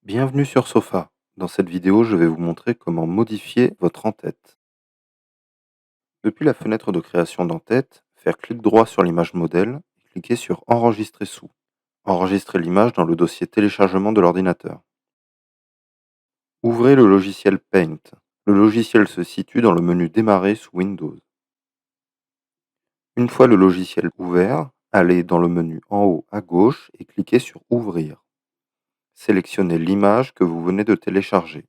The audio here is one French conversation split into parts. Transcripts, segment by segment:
Bienvenue sur Sofa. Dans cette vidéo, je vais vous montrer comment modifier votre en-tête. Depuis la fenêtre de création d'en-tête, faire clic droit sur l'image modèle et cliquer sur Enregistrer sous. Enregistrez l'image dans le dossier téléchargement de l'ordinateur. Ouvrez le logiciel Paint. Le logiciel se situe dans le menu Démarrer sous Windows. Une fois le logiciel ouvert, allez dans le menu en haut à gauche et cliquez sur Ouvrir. Sélectionnez l'image que vous venez de télécharger.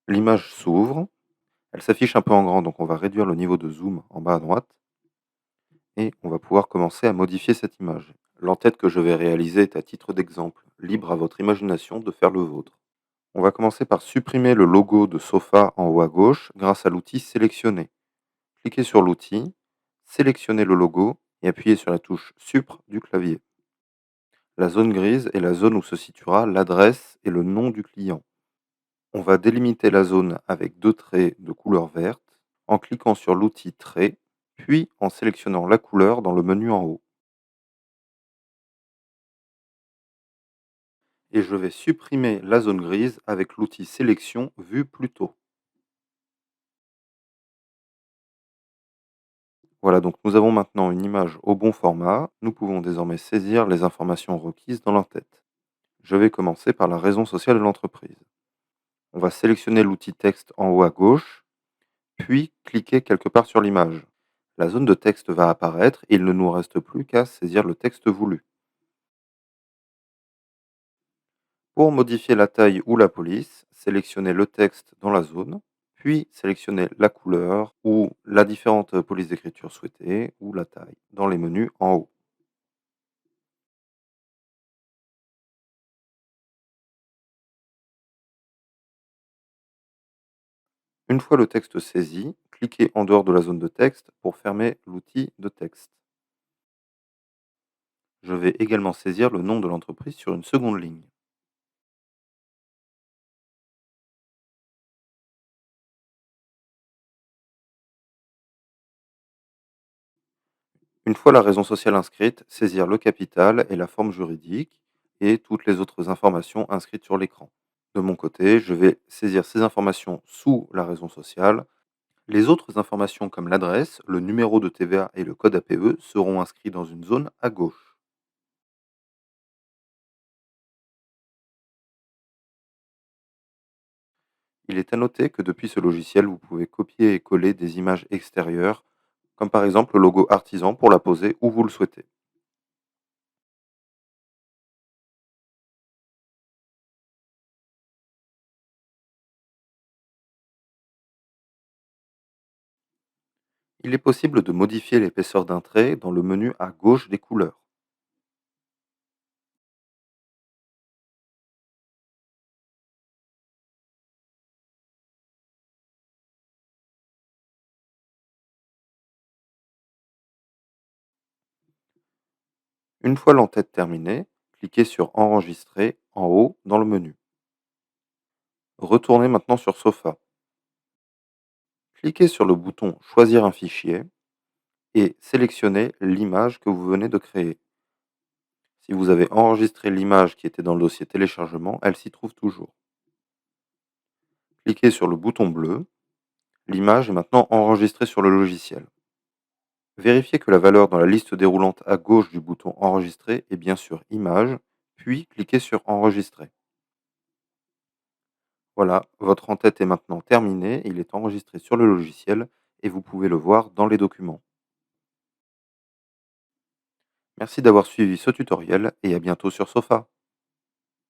L'image s'ouvre. Elle s'affiche un peu en grand, donc on va réduire le niveau de zoom en bas à droite et on va pouvoir commencer à modifier cette image. L'entête que je vais réaliser est à titre d'exemple, libre à votre imagination de faire le vôtre. On va commencer par supprimer le logo de Sofa en haut à gauche grâce à l'outil Sélectionner. Cliquez sur l'outil, sélectionnez le logo et appuyez sur la touche Supr du clavier. La zone grise est la zone où se situera l'adresse et le nom du client. On va délimiter la zone avec deux traits de couleur verte en cliquant sur l'outil Trait, puis en sélectionnant la couleur dans le menu en haut. Et je vais supprimer la zone grise avec l'outil Sélection vu plus tôt. Voilà, donc nous avons maintenant une image au bon format. Nous pouvons désormais saisir les informations requises dans l'entête. Je vais commencer par la raison sociale de l'entreprise. On va sélectionner l'outil texte en haut à gauche, puis cliquer quelque part sur l'image. La zone de texte va apparaître et il ne nous reste plus qu'à saisir le texte voulu. Pour modifier la taille ou la police, sélectionnez le texte dans la zone, puis sélectionnez la couleur ou la différente police d'écriture souhaitée ou la taille dans les menus en haut. Une fois le texte saisi, cliquez en dehors de la zone de texte pour fermer l'outil de texte. Je vais également saisir le nom de l'entreprise sur une seconde ligne. Une fois la raison sociale inscrite, saisir le capital et la forme juridique et toutes les autres informations inscrites sur l'écran. De mon côté, je vais saisir ces informations sous la raison sociale. Les autres informations comme l'adresse, le numéro de TVA et le code APE seront inscrits dans une zone à gauche. Il est à noter que depuis ce logiciel, vous pouvez copier et coller des images extérieures, comme par exemple le logo artisan pour la poser où vous le souhaitez. Il est possible de modifier l'épaisseur d'un trait dans le menu à gauche des couleurs. Une fois l'entête terminée, cliquez sur Enregistrer en haut dans le menu. Retournez maintenant sur Sofa. Cliquez sur le bouton Choisir un fichier et sélectionnez l'image que vous venez de créer. Si vous avez enregistré l'image qui était dans le dossier téléchargement, elle s'y trouve toujours. Cliquez sur le bouton bleu. L'image est maintenant enregistrée sur le logiciel. Vérifiez que la valeur dans la liste déroulante à gauche du bouton Enregistrer est bien sûr Image, puis cliquez sur Enregistrer. Voilà, votre en-tête est maintenant terminée, il est enregistré sur le logiciel et vous pouvez le voir dans les documents. Merci d'avoir suivi ce tutoriel et à bientôt sur Sofa.